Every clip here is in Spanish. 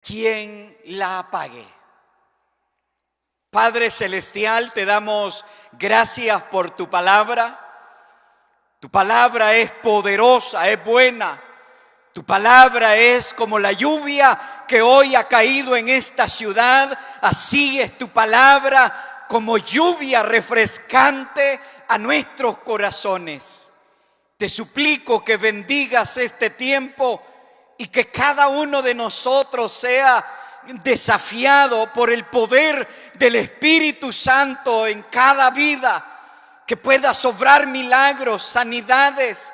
quien la apague. Padre Celestial, te damos gracias por tu palabra. Tu palabra es poderosa, es buena. Tu palabra es como la lluvia que hoy ha caído en esta ciudad. Así es tu palabra, como lluvia refrescante a nuestros corazones. Te suplico que bendigas este tiempo y que cada uno de nosotros sea desafiado por el poder del Espíritu Santo en cada vida, que puedas obrar milagros, sanidades,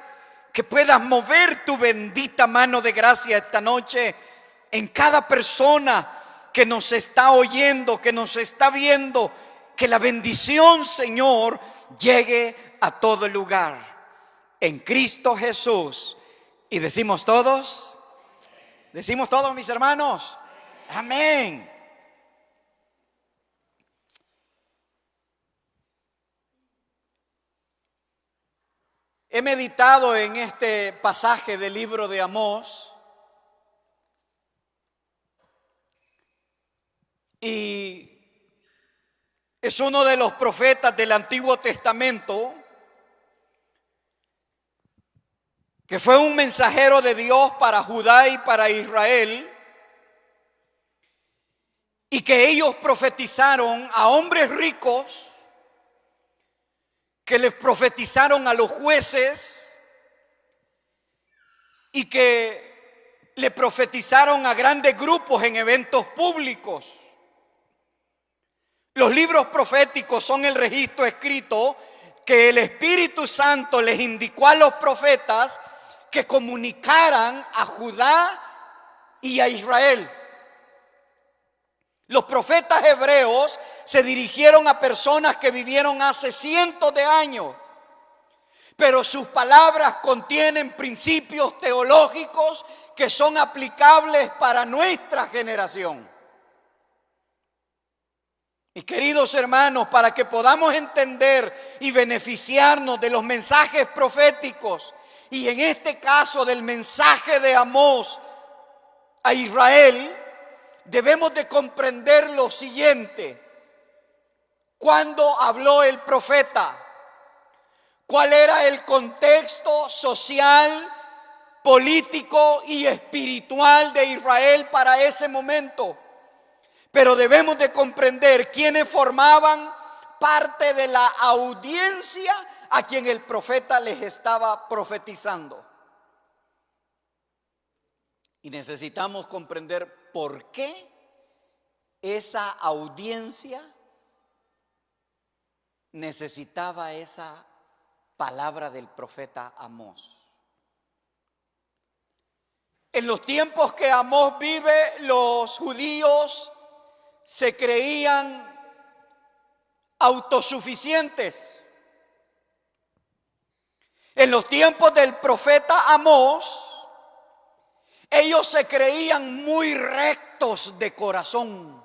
que puedas mover tu bendita mano de gracia esta noche en cada persona que nos está oyendo, que nos está viendo. Que la bendición, Señor, llegue a todo lugar en Cristo Jesús. Y decimos todos, mis hermanos, amén. He meditado en este pasaje del libro de Amós y es uno de los profetas del Antiguo Testamento que fue un mensajero de Dios para Judá y para Israel, y que ellos profetizaron a hombres ricos, que les profetizaron a los jueces y que le profetizaron a grandes grupos en eventos públicos. Los libros proféticos son el registro escrito que el Espíritu Santo les indicó a los profetas que comunicaran a Judá y a Israel. Los profetas hebreos se dirigieron a personas que vivieron hace cientos de años, pero sus palabras contienen principios teológicos que son aplicables para nuestra generación. Mis queridos hermanos, para que podamos entender y beneficiarnos de los mensajes proféticos, y en este caso del mensaje de Amós a Israel, debemos de comprender lo siguiente. ¿Cuándo habló el profeta? ¿Cuál era el contexto social, político y espiritual de Israel para ese momento? Pero debemos de comprender quiénes formaban parte de la audiencia a quien el profeta les estaba profetizando. Y necesitamos comprender por qué esa audiencia necesitaba esa palabra del profeta Amós. En los tiempos que Amós vive, los judíos se creían autosuficientes. En los tiempos del profeta Amós, ellos se creían muy rectos de corazón.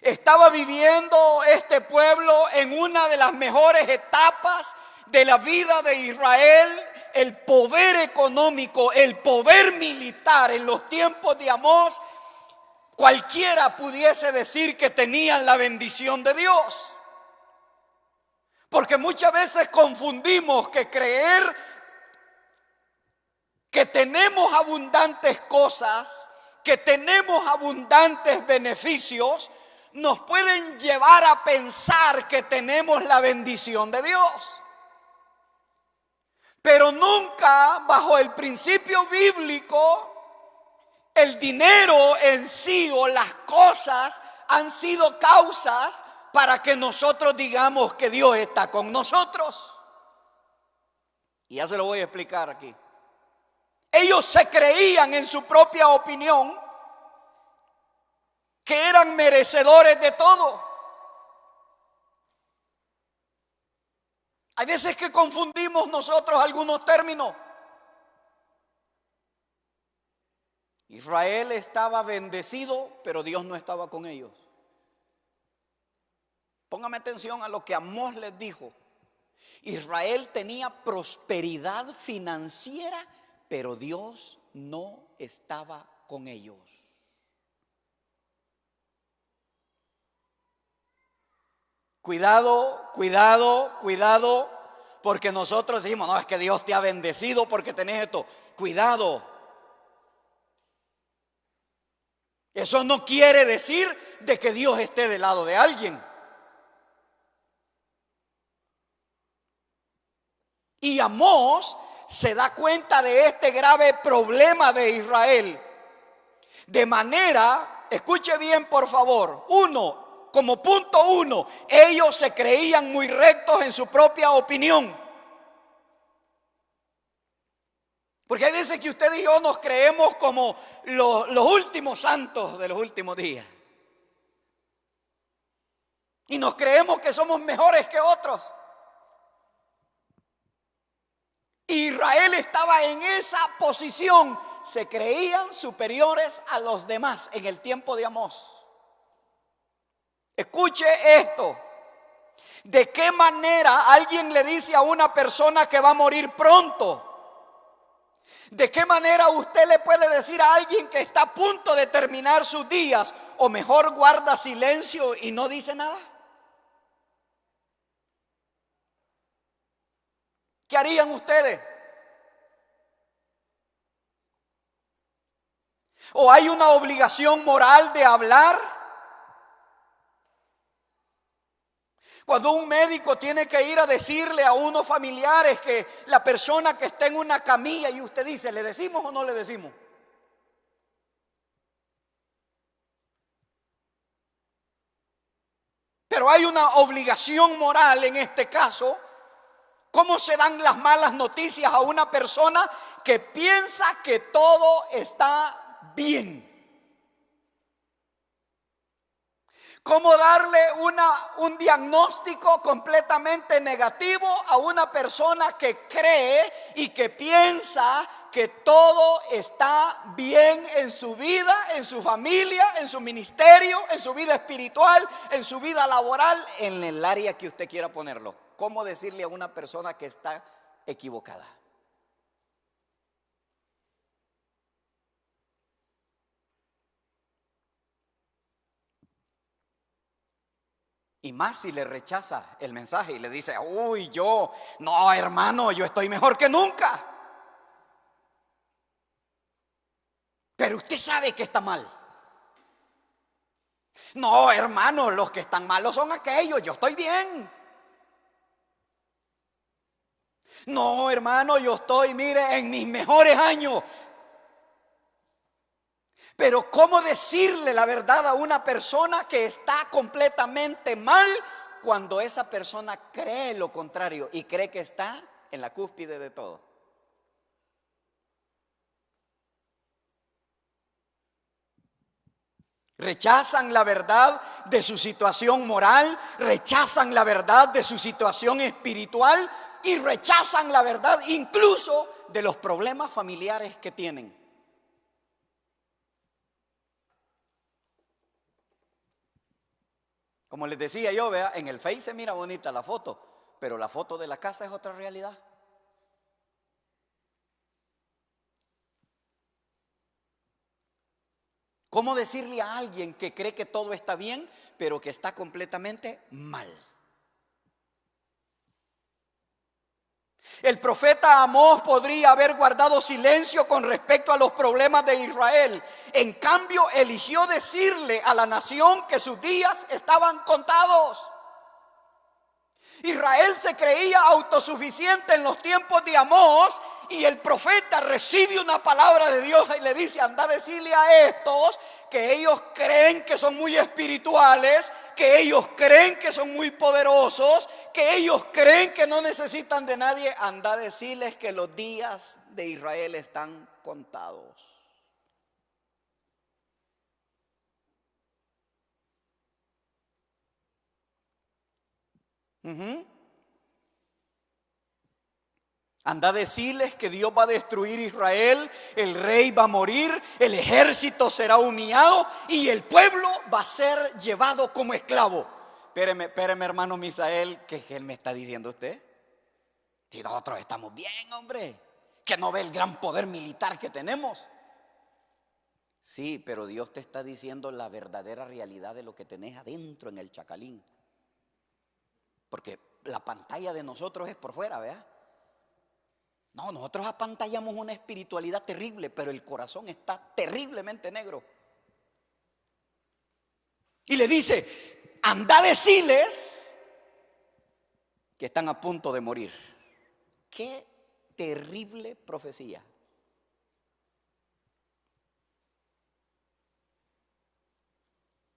Estaba viviendo este pueblo en una de las mejores etapas de la vida de Israel. El poder económico, el poder militar en los tiempos de Amós, cualquiera pudiese decir que tenían la bendición de Dios. Porque muchas veces confundimos que creer que tenemos abundantes cosas, que tenemos abundantes beneficios, nos pueden llevar a pensar que tenemos la bendición de Dios. Pero nunca, bajo el principio bíblico, el dinero en sí o las cosas han sido causas para que nosotros digamos que Dios está con nosotros. Y ya se lo voy a explicar aquí. Ellos se creían en su propia opinión que eran merecedores de todo. Hay veces que confundimos nosotros algunos términos. Israel estaba bendecido, pero Dios no estaba con ellos. Póngame atención a lo que Amós les dijo. Israel tenía prosperidad financiera, pero Dios no estaba con ellos. Cuidado, cuidado, cuidado, porque nosotros decimos, no, es que Dios te ha bendecido porque tenés esto. Cuidado. Eso no quiere decir de que Dios esté del lado de alguien. Y Amós se da cuenta de este grave problema de Israel. De manera, escuche bien por favor, como punto uno, ellos se creían muy rectos en su propia opinión. Porque hay veces que usted y yo nos creemos como los últimos santos de los últimos días. Y nos creemos que somos mejores que otros. Israel estaba en esa posición. Se creían superiores a los demás en el tiempo de Amós. Escuche esto. ¿De qué manera alguien le dice a una persona que va a morir pronto? ¿De qué manera usted le puede decir a alguien que está a punto de terminar sus días, o mejor guarda silencio y no dice nada? ¿Qué harían ustedes? ¿O hay una obligación moral de hablar? Cuando un médico tiene que ir a decirle a unos familiares que la persona que está en una camilla, y usted dice, ¿le decimos o no le decimos? Pero hay una obligación moral en este caso. ¿Cómo se dan las malas noticias a una persona que piensa que todo está bien? ¿Cómo darle un diagnóstico completamente negativo a una persona que cree y que piensa que todo está bien en su vida, en su familia, en su ministerio, en su vida espiritual, en su vida laboral, en el área que usted quiera ponerlo? ¿Cómo decirle a una persona que está equivocada? Y más si le rechaza el mensaje y le dice, uy, no, hermano, yo estoy mejor que nunca. Pero usted sabe que está mal. No, hermano, los que están malos son aquellos, yo estoy bien. No, hermano, yo estoy, mire, en mis mejores años. Pero ¿cómo decirle la verdad a una persona que está completamente mal cuando esa persona cree lo contrario y cree que está en la cúspide de todo? Rechazan la verdad de su situación moral, rechazan la verdad de su situación espiritual y rechazan la verdad incluso de los problemas familiares que tienen. Como les decía yo, vea, en el Face se mira bonita la foto, pero la foto de la casa es otra realidad. ¿Cómo decirle a alguien que cree que todo está bien, pero que está completamente mal? El profeta Amós podría haber guardado silencio con respecto a los problemas de Israel. En cambio, eligió decirle a la nación que sus días estaban contados. Israel se creía autosuficiente en los tiempos de Amós, y el profeta recibe una palabra de Dios y le dice, anda a decirle a estos que ellos creen que son muy espirituales, que ellos creen que son muy poderosos, que ellos creen que no necesitan de nadie. Anda a decirles que los días de Israel están contados. Anda a decirles que Dios va a destruir Israel, el rey va a morir, el ejército será humillado y el pueblo va a ser llevado como esclavo. Espéreme, hermano Misael, ¿qué él me está diciendo usted? Si nosotros estamos bien, hombre. ¿Que no ve el gran poder militar que tenemos? Sí, pero Dios te está diciendo la verdadera realidad de lo que tenés adentro en el chacalín. Porque la pantalla de nosotros es por fuera, ¿verdad? No, nosotros apantallamos una espiritualidad terrible, pero el corazón está terriblemente negro. Y le dice, anda a decirles que están a punto de morir. Qué terrible profecía.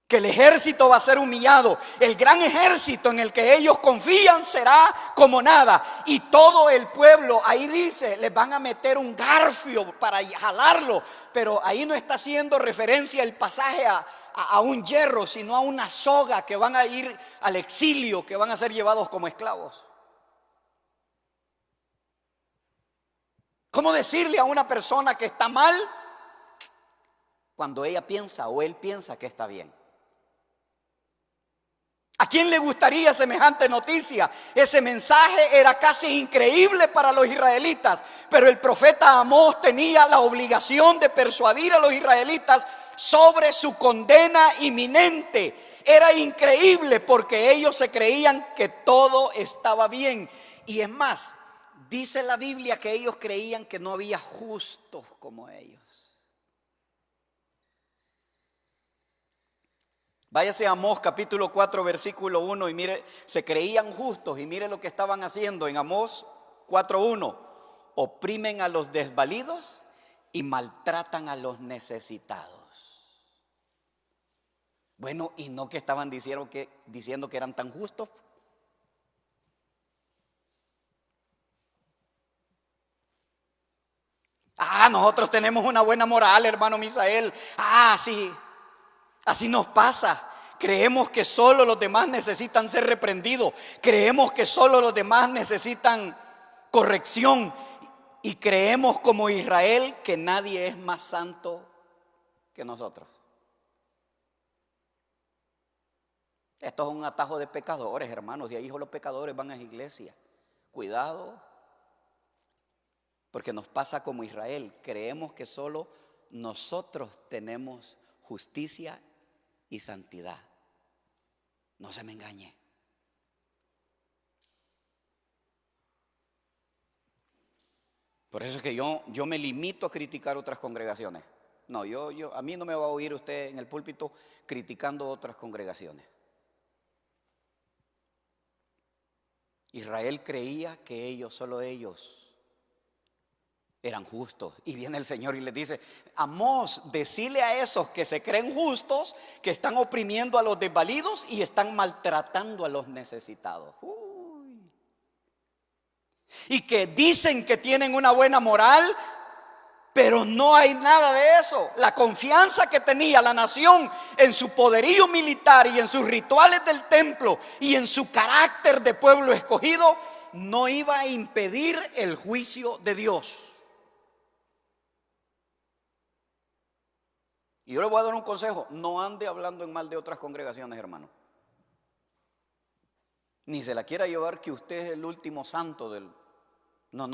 Que el ejército va a ser humillado. El gran ejército en el que ellos confían será como nada. Y todo el pueblo, ahí dice, les van a meter un garfio para jalarlo. Pero ahí no está haciendo referencia el pasaje a un hierro, sino a una soga, que van a ir al exilio, que van a ser llevados como esclavos. ¿Cómo decirle a una persona que está mal cuando ella piensa o él piensa que está bien? ¿A quién le gustaría semejante noticia? Ese mensaje era casi increíble para los israelitas, pero el profeta Amós tenía la obligación de persuadir a los israelitas sobre su condena inminente. Era increíble porque ellos se creían que todo estaba bien. Y es más, dice la Biblia que ellos creían que no había justos como ellos. Váyase a Amós capítulo 4 versículo 1 y mire, se creían justos y mire lo que estaban haciendo en Amós 4:1. Oprimen a los desvalidos y maltratan a los necesitados. Bueno, ¿y no que estaban diciendo que eran tan justos? Nosotros tenemos una buena moral, hermano Misael. Sí. Así nos pasa. Creemos que solo los demás necesitan ser reprendidos. Creemos que solo los demás necesitan corrección. Y creemos como Israel que nadie es más santo que nosotros. Esto es un atajo de pecadores, hermanos. De ahí los pecadores van a la iglesia. Cuidado. Porque nos pasa como Israel. Creemos que solo nosotros tenemos justicia y santidad. No se me engañe. Por eso es que yo me limito a criticar otras congregaciones. No, a mí no me va a oír usted en el púlpito criticando otras congregaciones. Israel creía que solo ellos eran justos. Y viene el Señor y les dice: Amós, decile a esos que se creen justos, que están oprimiendo a los desvalidos y están maltratando a los necesitados. Y que dicen que tienen una buena moral, pero no hay nada de eso. La confianza que tenía la nación en su poderío militar y en sus rituales del templo y en su carácter de pueblo escogido no iba a impedir el juicio de Dios. Y yo le voy a dar un consejo: no ande hablando en mal de otras congregaciones, hermano. Ni se la quiera llevar que usted es el último santo del... No.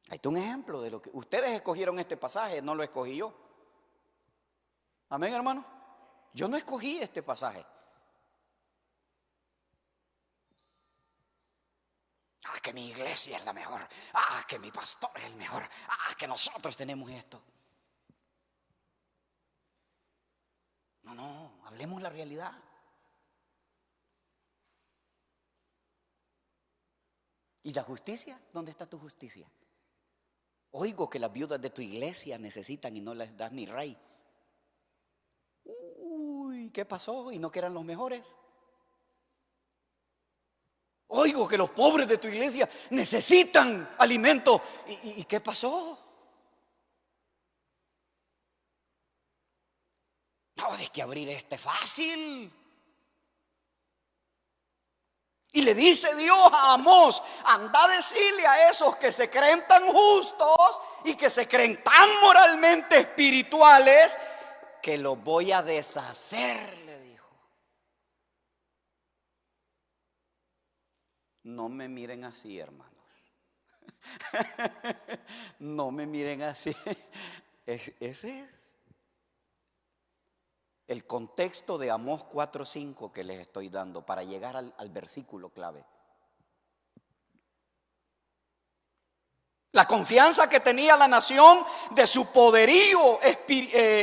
Ahí está un ejemplo de lo que ustedes escogieron este pasaje, no lo escogí yo. Amén, hermano. Yo no escogí este pasaje. Que mi iglesia es la mejor. Que mi pastor es el mejor. Que nosotros tenemos esto. No, hablemos la realidad. ¿Y la justicia? ¿Dónde está tu justicia? Oigo que las viudas de tu iglesia necesitan y no les das ni rey. ¿Qué pasó? ¿Y no que eran los mejores? Oigo que los pobres de tu iglesia necesitan alimento. ¿Y qué pasó? No, hay que abrir fácil. Y le dice Dios a Amós: anda a decirle a esos que se creen tan justos y que se creen tan moralmente espirituales, que los voy a deshacer, le dijo. No me miren así, hermanos. No me miren así. Ese es el contexto de Amós 4:5 que les estoy dando para llegar al versículo clave. La confianza que tenía la nación de su poderío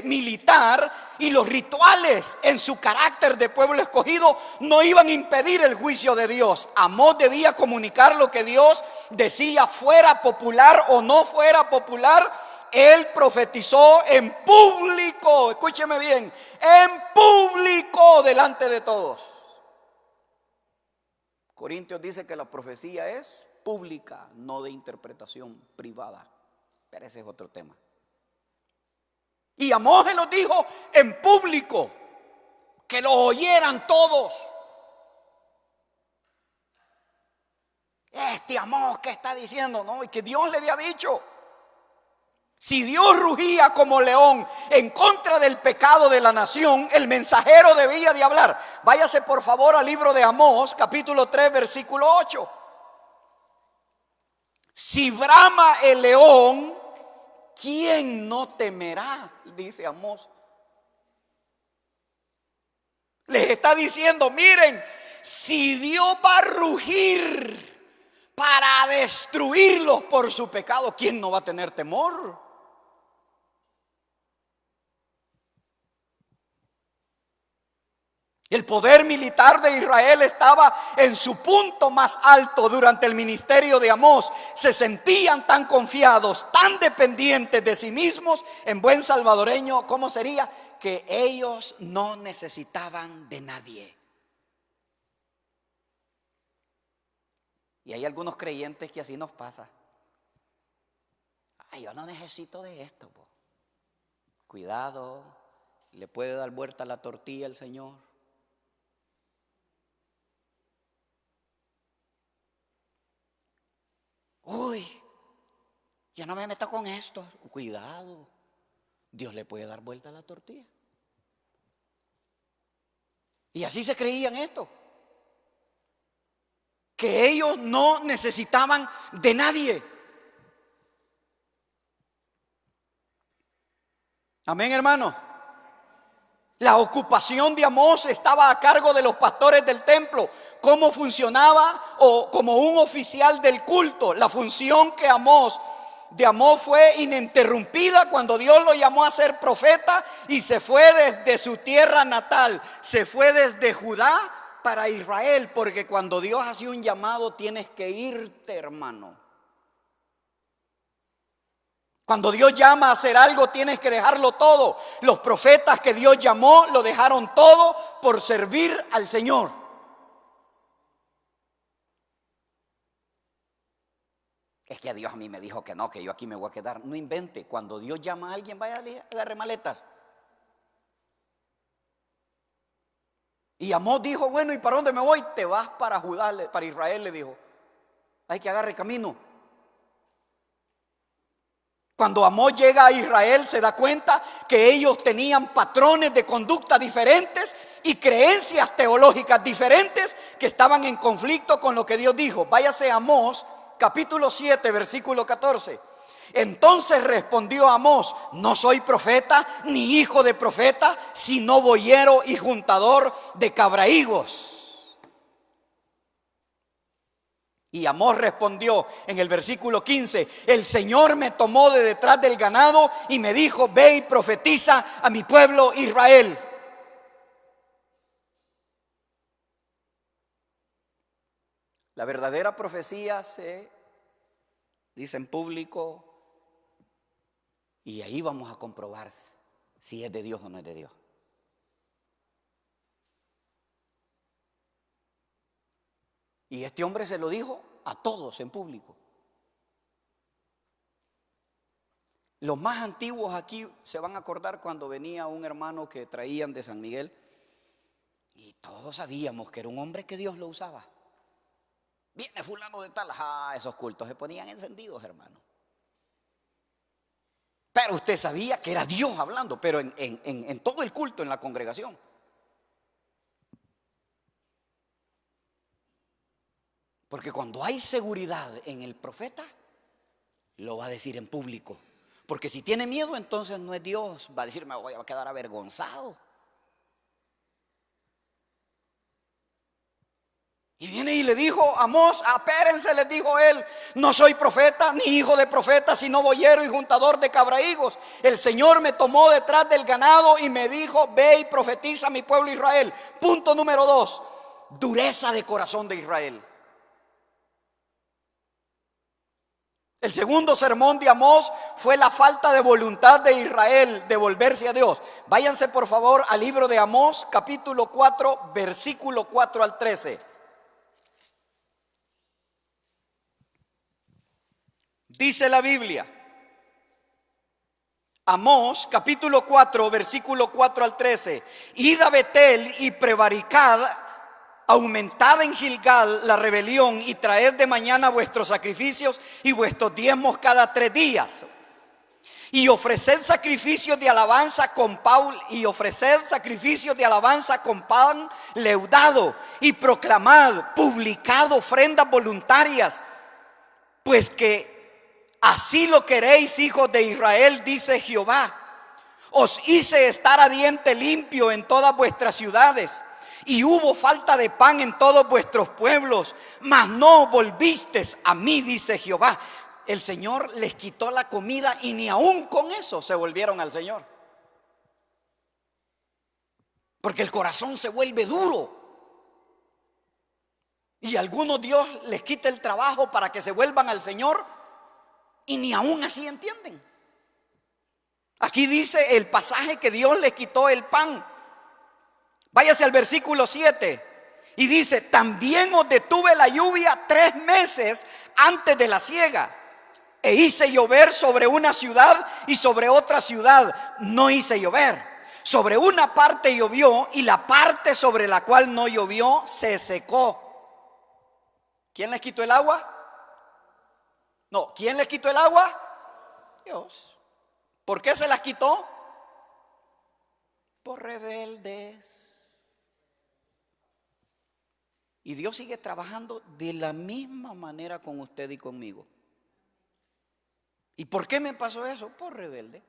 militar y los rituales en su carácter de pueblo escogido no iban a impedir el juicio de Dios. Amós debía comunicar lo que Dios decía, fuera popular o no fuera popular. Él profetizó en público, escúcheme bien, en público delante de todos. Corintios dice que la profecía es pública, no de interpretación privada, pero ese es otro tema. Y Amós se lo dijo en público, que lo oyeran todos. Amós, ¿qué está diciendo? No, y que Dios le había dicho. Si Dios rugía como león en contra del pecado de la nación, el mensajero debía de hablar. Váyase por favor al libro de Amós, capítulo 3, versículo 8. Si brama el león, ¿quién no temerá? Dice Amós. Les está diciendo, miren, si Dios va a rugir para destruirlos por su pecado, ¿quién no va a tener temor? El poder militar de Israel estaba en su punto más alto durante el ministerio de Amós. Se sentían tan confiados, tan dependientes de sí mismos, en buen salvadoreño, ¿cómo sería? Que ellos no necesitaban de nadie. Y hay algunos creyentes que así nos pasa. Ay, yo no necesito de esto. Cuidado, le puede dar vuelta la tortilla al Señor. Uy, ya no me meto con esto. Cuidado, Dios le puede dar vuelta a la tortilla. Y así se creían esto, que ellos no necesitaban de nadie. Amén, hermano. La ocupación de Amós estaba a cargo de los pastores del templo. ¿Cómo funcionaba? O como un oficial del culto. La función de Amós fue ininterrumpida cuando Dios lo llamó a ser profeta y se fue desde su tierra natal. Se fue desde Judá para Israel, porque cuando Dios hace un llamado tienes que irte, hermano. Cuando Dios llama a hacer algo tienes que dejarlo todo. Los profetas que Dios llamó lo dejaron todo por servir al Señor. Es que Dios a mí me dijo que no, que yo aquí me voy a quedar. No invente, cuando Dios llama a alguien, vaya a agarre maletas. Y Amós dijo, bueno, ¿y para dónde me voy? Te vas para Judá, para Israel, le dijo. Hay que agarre camino. Cuando Amós llega a Israel se da cuenta que ellos tenían patrones de conducta diferentes y creencias teológicas diferentes que estaban en conflicto con lo que Dios dijo. Váyase a Amós capítulo 7 versículo 14. Entonces respondió Amós: no soy profeta ni hijo de profeta, sino boyero y juntador de cabrahigos. Y Amós respondió en el versículo 15: el Señor me tomó de detrás del ganado y me dijo: ve y profetiza a mi pueblo Israel. La verdadera profecía se dice en público y ahí vamos a comprobar si es de Dios o no es de Dios. Y este hombre se lo dijo a todos en público. Los más antiguos aquí se van a acordar cuando venía un hermano que traían de San Miguel y todos sabíamos que era un hombre que Dios lo usaba. Viene fulano de tal, esos cultos se ponían encendidos, hermano. Pero usted sabía que era Dios hablando, pero en todo el culto, en la congregación. Porque cuando hay seguridad en el profeta, lo va a decir en público. Porque si tiene miedo, entonces no es Dios. Va a decir, me voy a quedar avergonzado. Y viene y le dijo a Amós, apérense, les dijo él, no soy profeta ni hijo de profeta, sino boyero y juntador de cabrahigos. El Señor me tomó detrás del ganado y me dijo, ve y profetiza a mi pueblo Israel. Punto número 2, dureza de corazón de Israel. El segundo sermón de Amós fue la falta de voluntad de Israel de volverse a Dios. Váyanse por favor al libro de Amós, capítulo 4, versículo 4 al 13. Dice la Biblia, Amós capítulo 4 versículo 4 al 13, id a Betel y prevaricad, aumentad en Gilgal la rebelión y traed de mañana vuestros sacrificios y vuestros diezmos cada 3 días. Y ofreced sacrificios de alabanza con pan leudado y proclamad, publicad ofrendas voluntarias, pues que así lo queréis, hijos de Israel, dice Jehová. Os hice estar a diente limpio en todas vuestras ciudades, y hubo falta de pan en todos vuestros pueblos, mas no volvisteis a mí, dice Jehová. El Señor les quitó la comida y ni aún con eso se volvieron al Señor. Porque el corazón se vuelve duro. Y a algunos Dios les quita el trabajo para que se vuelvan al Señor. Y ni aún así entienden. Aquí dice el pasaje que Dios les quitó el pan. Váyase al versículo 7. Y dice, también os detuve la lluvia 3 meses antes de la siega. E hice llover sobre una ciudad y sobre otra ciudad no hice llover. Sobre una parte llovió y la parte sobre la cual no llovió se secó. ¿Quién les quitó el agua? No, ¿quién les quitó el agua? Dios. ¿Por qué se las quitó? Por rebeldes. Y Dios sigue trabajando de la misma manera con usted y conmigo. ¿Y por qué me pasó eso? Por rebelde.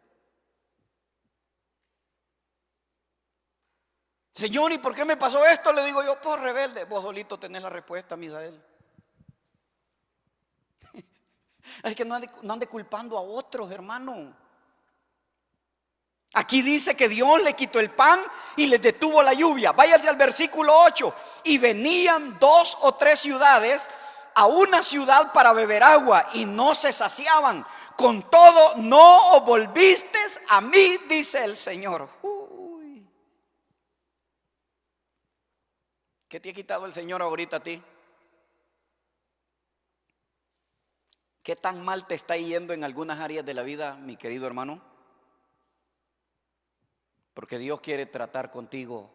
Señor, ¿y por qué me pasó esto? Le digo yo, por rebelde. Vos solito tenés la respuesta, Misael. Es que no ande culpando a otros, hermano. Aquí dice que Dios le quitó el pan y les detuvo la lluvia. Váyase al versículo 8. Y venían 2 o 3 ciudades a una ciudad para beber agua y no se saciaban. Con todo no os volvisteis a mí, dice el Señor. Uy. ¿Qué te ha quitado el Señor ahorita a ti? ¿Qué tan mal te está yendo en algunas áreas de la vida, mi querido hermano? Porque Dios quiere tratar contigo.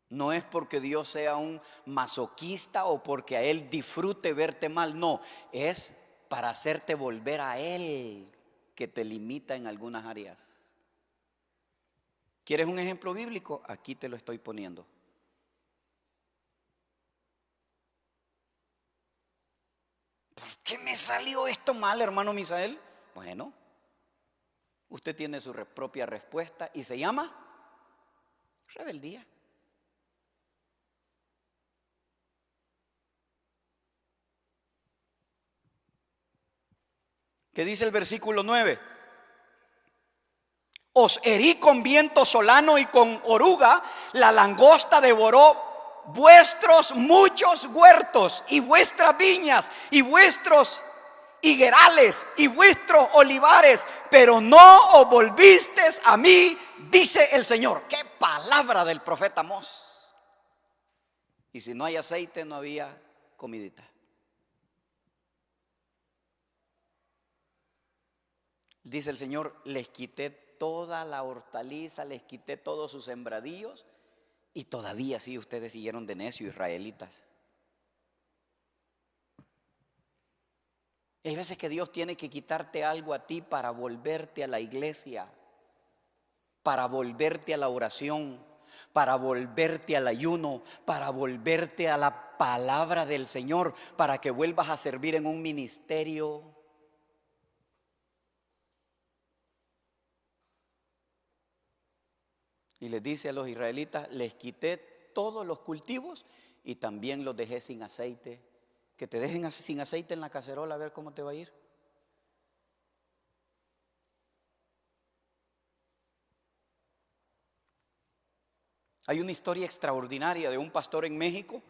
No es porque Dios sea un masoquista o porque a Él disfrute verte mal. No, es para hacerte volver a Él, que te limita en algunas áreas. ¿Quieres un ejemplo bíblico? Aquí te lo estoy poniendo. ¿Por qué me salió esto mal, hermano Misael? Bueno, usted tiene su propia respuesta y se llama rebeldía. ¿Qué dice el versículo 9? Os herí con viento solano y con oruga, la langosta devoró vuestros muchos huertos y vuestras viñas y vuestros higuerales y vuestros olivares, pero no os volvisteis a mí, dice el Señor. Qué palabra del profeta Amós. Y si no hay aceite, no había comidita. Dice el Señor, les quité toda la hortaliza, les quité todos sus sembradíos y todavía sí ustedes siguieron de necio, israelitas. Hay veces que Dios tiene que quitarte algo a ti para volverte a la iglesia, para volverte a la oración, para volverte al ayuno, para volverte a la palabra del Señor, para que vuelvas a servir en un ministerio. Y les dice a los israelitas: les quité todos los cultivos y también los dejé sin aceite. Que te dejen sin aceite en la cacerola, a ver cómo te va a ir. Hay una historia extraordinaria de un pastor en México,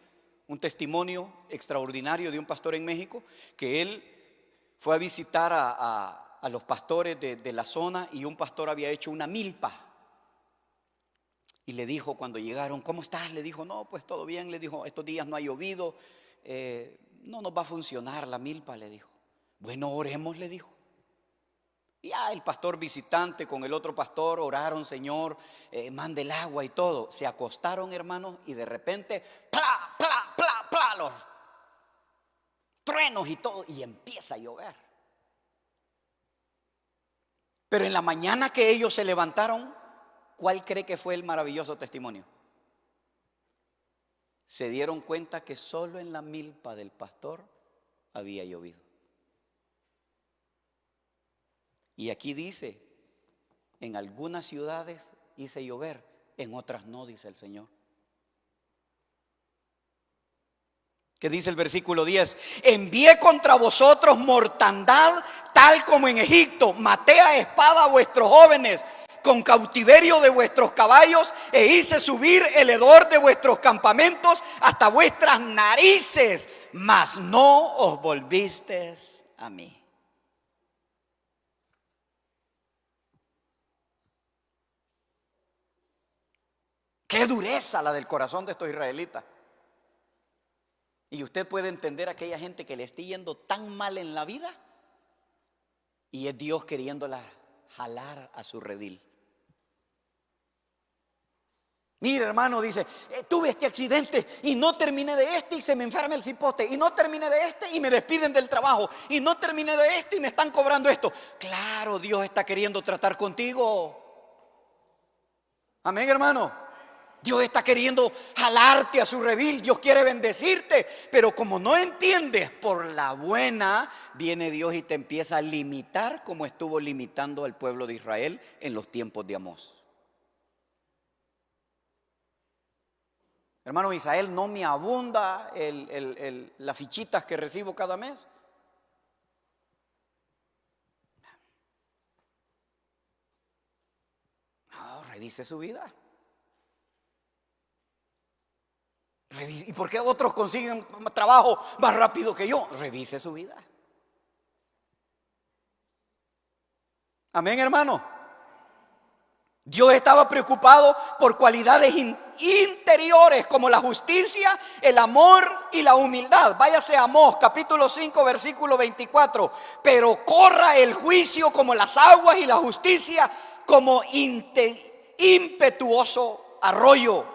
un testimonio extraordinario de un pastor en México, que él fue a visitar a los pastores de la zona, y un pastor había hecho una milpa. Y le dijo cuando llegaron: ¿cómo estás? Le dijo: no, pues todo bien. Le dijo: estos días no ha llovido, no nos va a funcionar la milpa, le dijo. Bueno, oremos, le dijo. Y ya el pastor visitante con el otro pastor oraron: Señor, mande el agua y todo. Se acostaron, hermanos, y de repente, ¡pla, pla, pla, pla! Los truenos y todo, y empieza a llover. Pero en la mañana que ellos se levantaron, ¿cuál cree que fue el maravilloso testimonio? Se dieron cuenta que solo en la milpa del pastor había llovido. Y aquí dice: en algunas ciudades hice llover, en otras no, dice el Señor. ¿Qué dice el versículo 10? Envié contra vosotros mortandad, tal como en Egipto. Maté a espada a vuestros jóvenes, con cautiverio de vuestros caballos, e hice subir el hedor de vuestros campamentos hasta vuestras narices, mas no os volvisteis a mí. Qué dureza la del corazón de estos israelitas. Y usted puede entender a aquella gente que le esté yendo tan mal en la vida, y es Dios queriéndola jalar a su redil. Mira, hermano, dice: tuve este accidente y no terminé de este y se me enferma el cipote, y no terminé de este y me despiden del trabajo, y no terminé de este y me están cobrando esto. Claro, Dios está queriendo tratar contigo. Amén, hermano. Dios está queriendo jalarte a su redil. Dios quiere bendecirte, pero como no entiendes por la buena, viene Dios y te empieza a limitar, como estuvo limitando al pueblo de Israel en los tiempos de Amós. Hermano, Misael, no me abunda las fichitas que recibo cada mes. No, revise su vida. ¿Y por qué otros consiguen trabajo más rápido que yo? Revise su vida. Amén, hermano. Dios estaba preocupado por cualidades interiores como la justicia, el amor y la humildad. Váyase a Amós capítulo 5 versículo 24. Pero corra el juicio como las aguas y la justicia como impetuoso arroyo.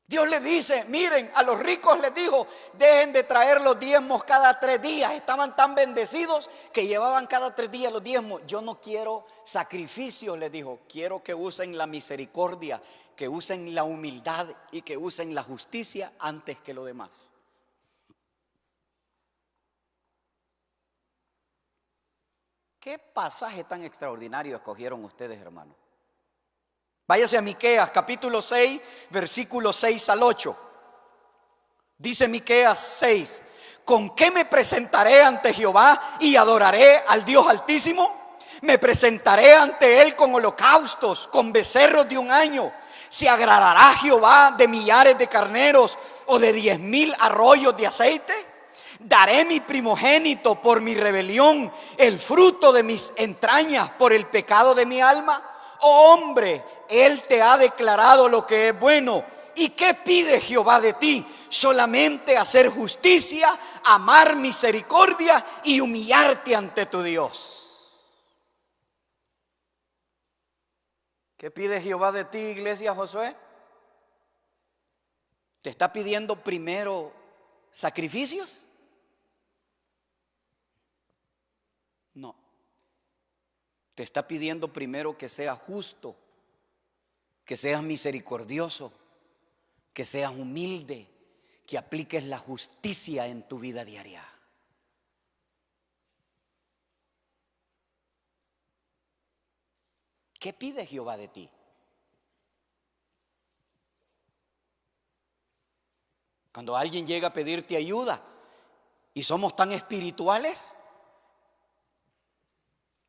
Dios le dice: miren, a los ricos les dijo: dejen de traer los diezmos cada 3 días. Estaban tan bendecidos que llevaban cada 3 días los diezmos. Yo no quiero sacrificios, les dijo. Quiero que usen la misericordia, que usen la humildad y que usen la justicia antes que lo demás. ¿Qué pasaje tan extraordinario escogieron ustedes, hermanos? Váyase a Miqueas capítulo 6 versículos 6 al 8. Dice Miqueas 6: ¿con qué me presentaré ante Jehová y adoraré al Dios Altísimo? Me presentaré ante él con holocaustos, con becerros de 1 año. ¿Se agradará Jehová de millares de carneros o de 10,000 arroyos de aceite? Daré mi primogénito por mi rebelión, el fruto de mis entrañas por el pecado de mi alma. Oh hombre, él te ha declarado lo que es bueno. ¿Y qué pide Jehová de ti? Solamente hacer justicia, amar misericordia y humillarte ante tu Dios. ¿Qué pide Jehová de ti, iglesia Josué? ¿Te está pidiendo primero sacrificios? No. Te está pidiendo primero que sea justo, que seas misericordioso, que seas humilde, que apliques la justicia en tu vida diaria. ¿Qué pide Jehová de ti? Cuando alguien llega a pedirte ayuda y somos tan espirituales,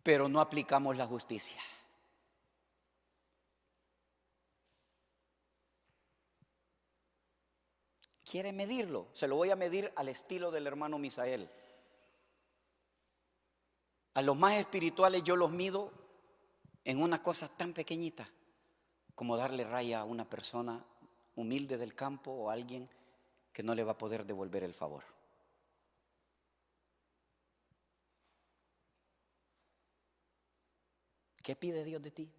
pero no aplicamos la justicia. ¿Quiere medirlo? Se lo voy a medir al estilo del hermano Misael. A los más espirituales yo los mido en una cosa tan pequeñita como darle raya a una persona humilde del campo o a alguien que no le va a poder devolver el favor. ¿Qué pide Dios de ti?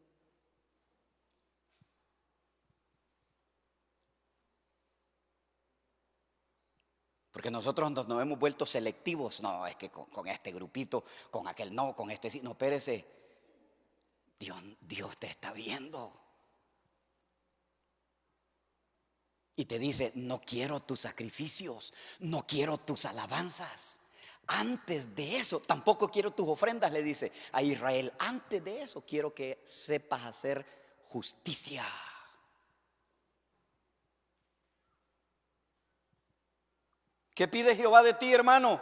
Porque nosotros nos hemos vuelto selectivos. No, es que con este grupito, con aquel no, con este sí. No, espérese. Dios te está viendo. Y te dice, no quiero tus sacrificios, no quiero tus alabanzas. Antes de eso, tampoco quiero tus ofrendas, le dice a Israel. Antes de eso, quiero que sepas hacer justicia. ¿Qué pide Jehová de ti, hermano?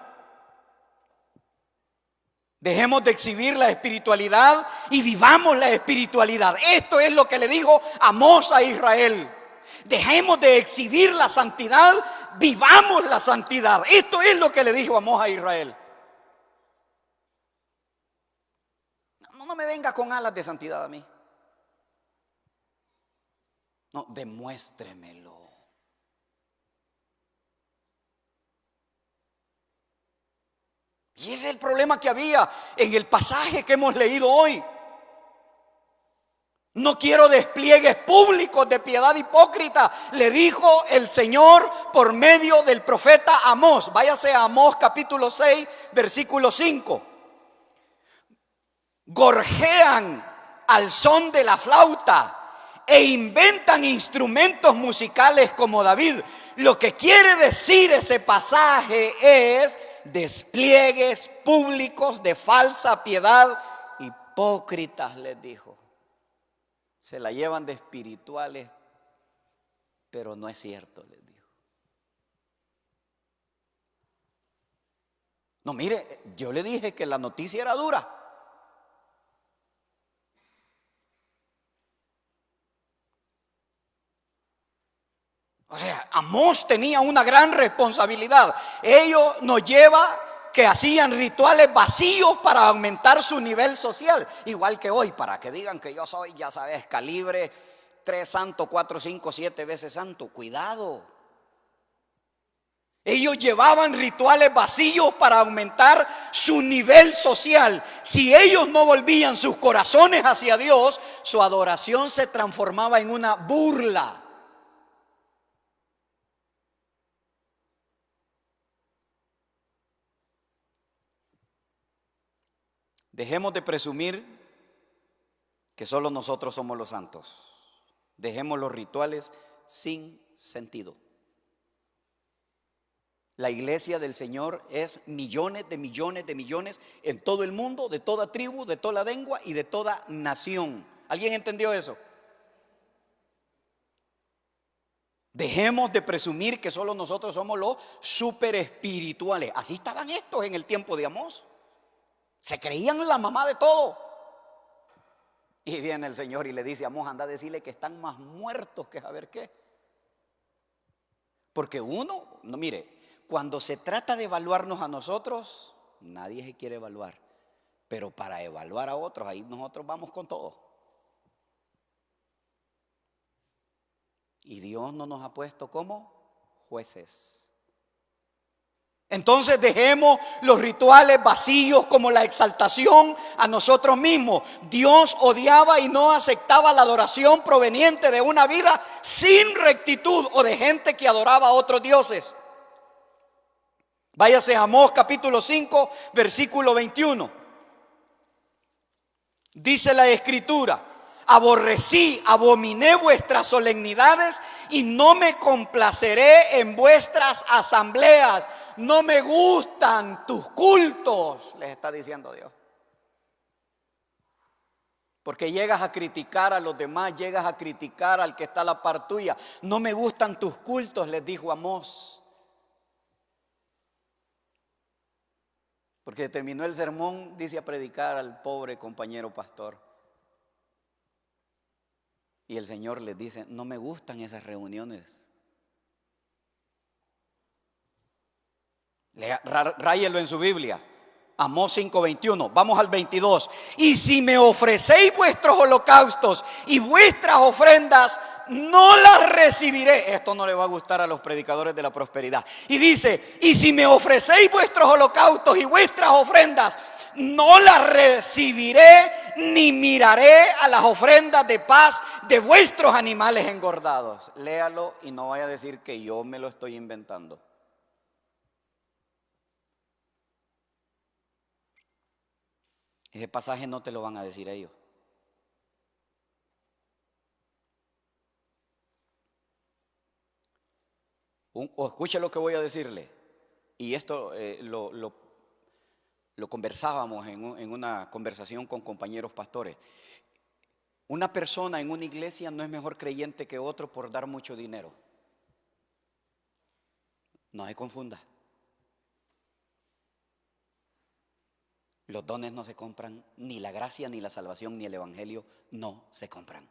Dejemos de exhibir la espiritualidad y vivamos la espiritualidad. Esto es lo que le dijo Amós a Israel. Dejemos de exhibir la santidad, vivamos la santidad. Esto es lo que le dijo Amós a Israel. No me venga con alas de santidad a mí. No, demuéstremelo. Y ese es el problema que había en el pasaje que hemos leído hoy. No quiero despliegues públicos de piedad hipócrita, le dijo el Señor por medio del profeta Amós. Váyase a Amós capítulo 6, versículo 5. Gorjean al son de la flauta e inventan instrumentos musicales como David. Lo que quiere decir ese pasaje es despliegues públicos de falsa piedad hipócritas, les dijo. Se la llevan de espirituales, pero no es cierto, les dijo. No, mire, yo le dije que la noticia era dura. O sea, Amós tenía una gran responsabilidad. Ello nos lleva que hacían rituales vacíos para aumentar su nivel social. Igual que hoy, para que digan que yo soy, ya sabes, calibre 3 santo, 4, 5, 7 veces santo. Cuidado. Ellos llevaban rituales vacíos para aumentar su nivel social. Si ellos no volvían sus corazones hacia Dios, su adoración se transformaba en una burla. Dejemos de presumir que solo nosotros somos los santos. Dejemos los rituales sin sentido. La iglesia del Señor es millones de millones de millones en todo el mundo, de toda tribu, de toda lengua y de toda nación. ¿Alguien entendió eso? Dejemos de presumir que solo nosotros somos los super espirituales. Así estaban estos en el tiempo de Amós. Se creían la mamá de todo. Y viene el Señor y le dice a Amós, anda a decirle que están más muertos que saber qué. Porque uno, no, mire, cuando se trata de evaluarnos a nosotros, nadie se quiere evaluar. Pero para evaluar a otros, ahí nosotros vamos con todo. Y Dios no nos ha puesto como jueces. Entonces dejemos los rituales vacíos como la exaltación a nosotros mismos. Dios odiaba y no aceptaba la adoración proveniente de una vida sin rectitud o de gente que adoraba a otros dioses. Váyase a Amós capítulo 5, versículo 21. Dice la Escritura: aborrecí, abominé vuestras solemnidades y no me complaceré en vuestras asambleas. No me gustan tus cultos, les está diciendo Dios. Porque llegas a criticar a los demás, llegas a criticar al que está a la par tuya. No me gustan tus cultos, les dijo Amós. Porque terminó el sermón, dice, a predicar al pobre compañero pastor. Y el Señor les dice, no me gustan esas reuniones. Ráyelo en su Biblia. Amós 5:21, vamos al 22. Y si me ofrecéis vuestros holocaustos y vuestras ofrendas, no las recibiré. Esto no le va a gustar a los predicadores de la prosperidad. Y dice, y si me ofrecéis vuestros holocaustos y vuestras ofrendas, no las recibiré, ni miraré a las ofrendas de paz de vuestros animales engordados. Léalo y no vaya a decir que yo me lo estoy inventando. Ese pasaje no te lo van a decir ellos. O escuche lo que voy a decirle. Y esto lo conversábamos en una conversación con compañeros pastores. Una persona en una iglesia no es mejor creyente que otro por dar mucho dinero. No se confunda. Los dones no se compran, ni la gracia, ni la salvación, ni el evangelio no se compran.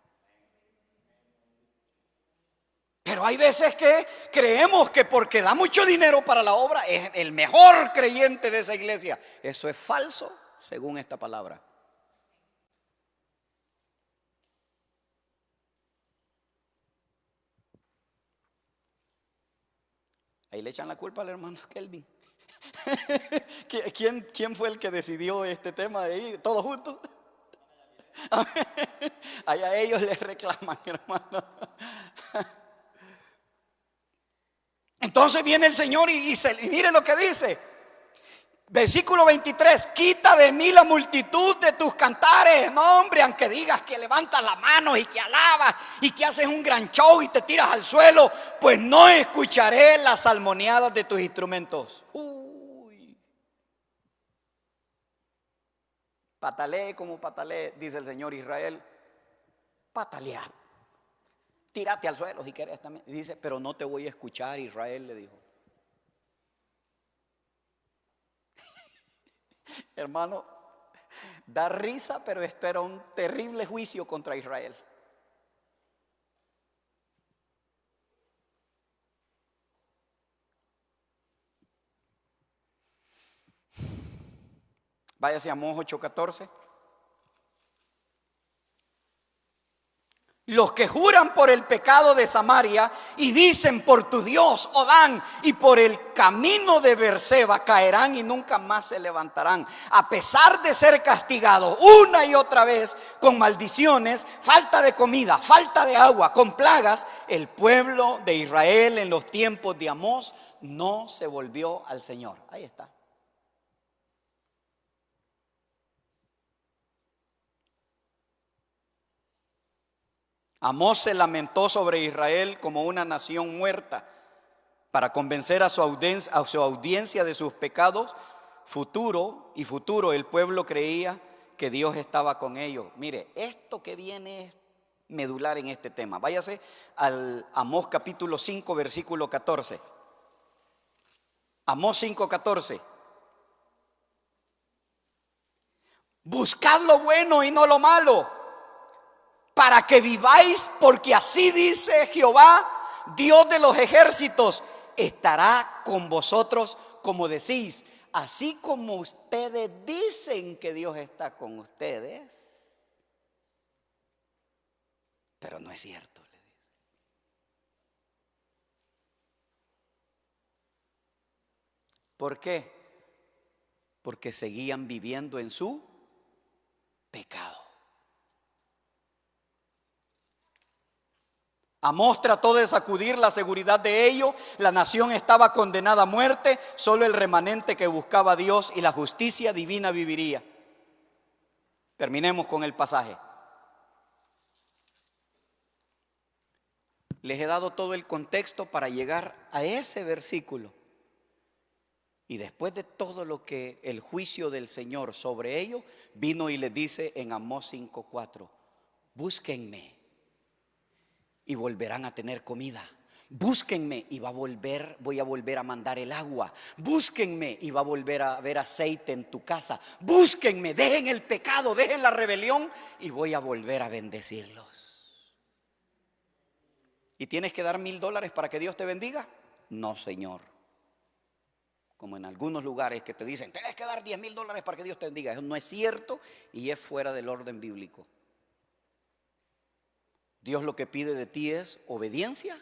Pero hay veces que creemos que porque da mucho dinero para la obra es el mejor creyente de esa iglesia. Eso es falso, según esta palabra. Ahí le echan la culpa al hermano Kelvin. ¿Quién fue el que decidió este tema de ahí? ¿Todos juntos? Allá ellos les reclaman, hermano. Entonces viene el Señor y dice, y mire lo que dice, versículo 23, quita de mí la multitud de tus cantares. No, hombre, aunque digas que levantas la mano y que alabas y que haces un gran show y te tiras al suelo, pues no escucharé las salmoniadas de tus instrumentos. Patalee como patalee, dice el Señor Israel. Patalea. Tírate al suelo si quieres también. Dice, pero no te voy a escuchar, Israel, le dijo. Hermano, da risa, pero esto era un terrible juicio contra Israel. Váyase a Amós 8:14. Los que juran por el pecado de Samaria y dicen por tu Dios, Odán, y por el camino de Beerseba caerán y nunca más se levantarán. A pesar de ser castigados una y otra vez con maldiciones, falta de comida, falta de agua, con plagas, el pueblo de Israel en los tiempos de Amós no se volvió al Señor. Ahí está. Amós se lamentó sobre Israel como una nación muerta para convencer a su audiencia de sus pecados. Futuro el pueblo creía que Dios estaba con ellos. Mire, esto que viene es medular en este tema. Váyase al Amós capítulo 5 versículo 14. Amós 5:14. Buscad lo bueno y no lo malo, para que viváis, porque así dice Jehová, Dios de los ejércitos, estará con vosotros como decís. Así como ustedes dicen que Dios está con ustedes, pero no es cierto, le dice. ¿Por qué? Porque seguían viviendo en su pecado. Amós trató de sacudir la seguridad de ellos. La nación estaba condenada a muerte. Solo el remanente que buscaba a Dios y la justicia divina viviría. Terminemos con el pasaje. Les he dado todo el contexto para llegar a ese versículo. Y después de todo lo que el juicio del Señor sobre ellos, vino y les dice en Amós 5:4: búsquenme y volverán a tener comida. Búsquenme y voy a volver a mandar el agua. Búsquenme y va a volver a haber aceite en tu casa. Búsquenme, dejen el pecado, dejen la rebelión y voy a volver a bendecirlos. ¿Y tienes que dar $1,000 para que Dios te bendiga? No, Señor. Como en algunos lugares que te dicen, tienes que dar $10,000 para que Dios te bendiga. Eso no es cierto y es fuera del orden bíblico. Dios lo que pide de ti es obediencia,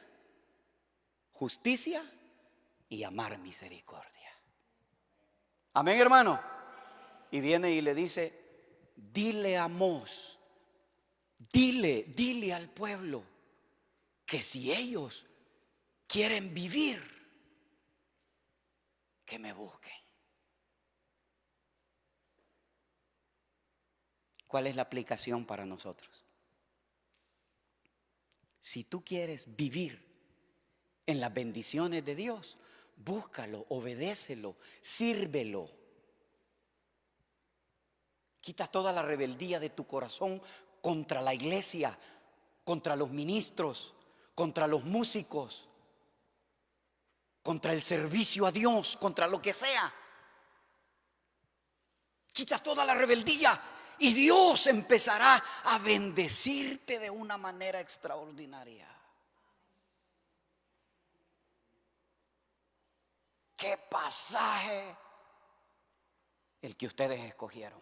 justicia y amar misericordia. Amén, hermano. Y viene y le dice: dile a Amós, dile al pueblo que si ellos quieren vivir, que me busquen. ¿Cuál es la aplicación para nosotros? Si tú quieres vivir en las bendiciones de Dios, búscalo, obedécelo, sírvelo. Quita toda la rebeldía de tu corazón contra la iglesia, contra los ministros, contra los músicos, contra el servicio a Dios, contra lo que sea. Quita toda la rebeldía y Dios empezará a bendecirte de una manera extraordinaria. ¿Qué pasaje el que ustedes escogieron?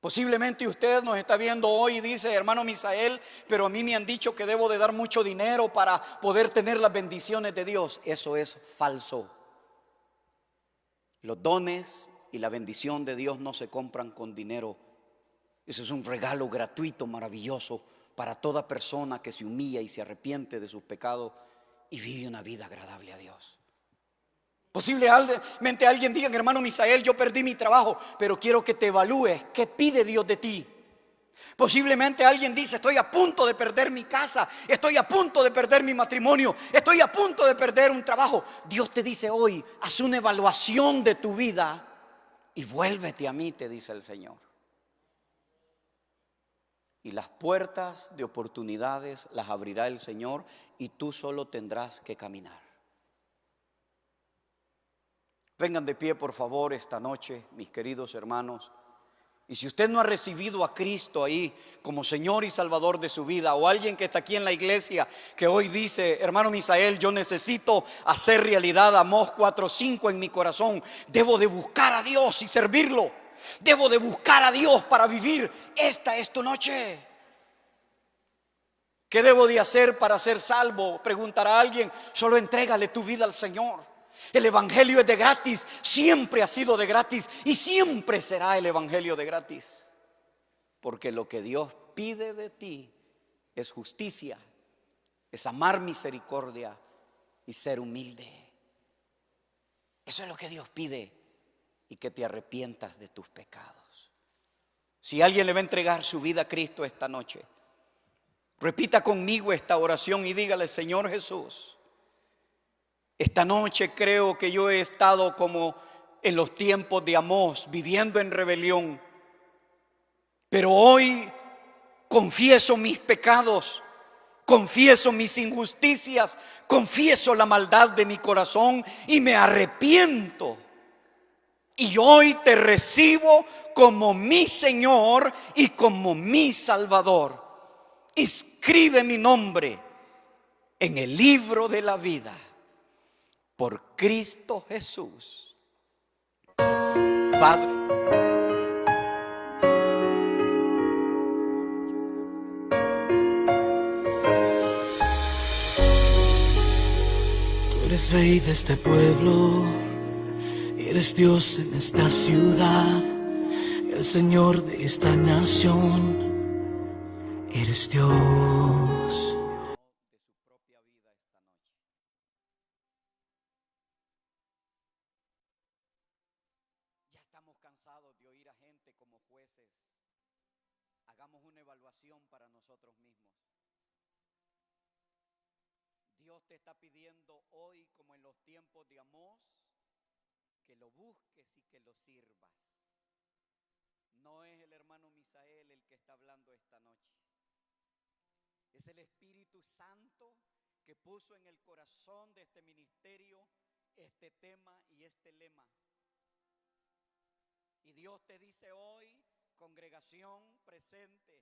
Posiblemente usted nos está viendo hoy y dice: hermano Misael, pero a mí me han dicho que debo de dar mucho dinero para poder tener las bendiciones de Dios. Eso es falso. Los dones y la bendición de Dios no se compran con dinero. Eso es un regalo gratuito, maravilloso, para toda persona que se humilla y se arrepiente de sus pecados y vive una vida agradable a Dios. Posiblemente alguien diga: hermano Misael, yo perdí mi trabajo, pero quiero que te evalúes. ¿Qué pide Dios de ti? Posiblemente alguien dice: estoy a punto de perder mi casa, estoy a punto de perder mi matrimonio, estoy a punto de perder un trabajo. Dios te dice hoy: haz una evaluación de tu vida y vuélvete a mí, te dice el Señor. Y las puertas de oportunidades las abrirá el Señor y tú solo tendrás que caminar. Vengan de pie, por favor, esta noche, mis queridos hermanos. Y si usted no ha recibido a Cristo ahí como Señor y Salvador de su vida, o alguien que está aquí en la iglesia que hoy dice: hermano Misael, yo necesito hacer realidad Amós 4:5 en mi corazón. Debo de buscar a Dios y servirlo. Debo de buscar a Dios para vivir. Esta es tu noche. ¿Qué debo de hacer para ser salvo? Preguntará alguien. Solo entrégale tu vida al Señor. El evangelio es de gratis, siempre ha sido de gratis y siempre será el evangelio de gratis. Porque lo que Dios pide de ti es justicia, es amar misericordia y ser humilde. Eso es lo que Dios pide, y que te arrepientas de tus pecados. Si alguien le va a entregar su vida a Cristo esta noche, repita conmigo esta oración y dígale: Señor Jesús, esta noche creo que yo he estado como en los tiempos de Amós, viviendo en rebelión. Pero hoy confieso mis pecados, confieso mis injusticias, confieso la maldad de mi corazón y me arrepiento. Y hoy te recibo como mi Señor y como mi Salvador. Escribe mi nombre en el libro de la vida. Por Cristo Jesús. Padre, tú eres rey de este pueblo, eres Dios en esta ciudad, el Señor de esta nación, eres Dios. ya estamos cansados de oír a gente como jueces. hagamos una evaluación para nosotros mismos. Dios te está pidiendo hoy, como en los tiempos de Amós, que lo busques y que lo sirvas. No es el hermano Misael el que está hablando esta noche. Es el Espíritu Santo que puso en el corazón de este ministerio este tema y este lema. Y Dios te dice hoy, congregación presente,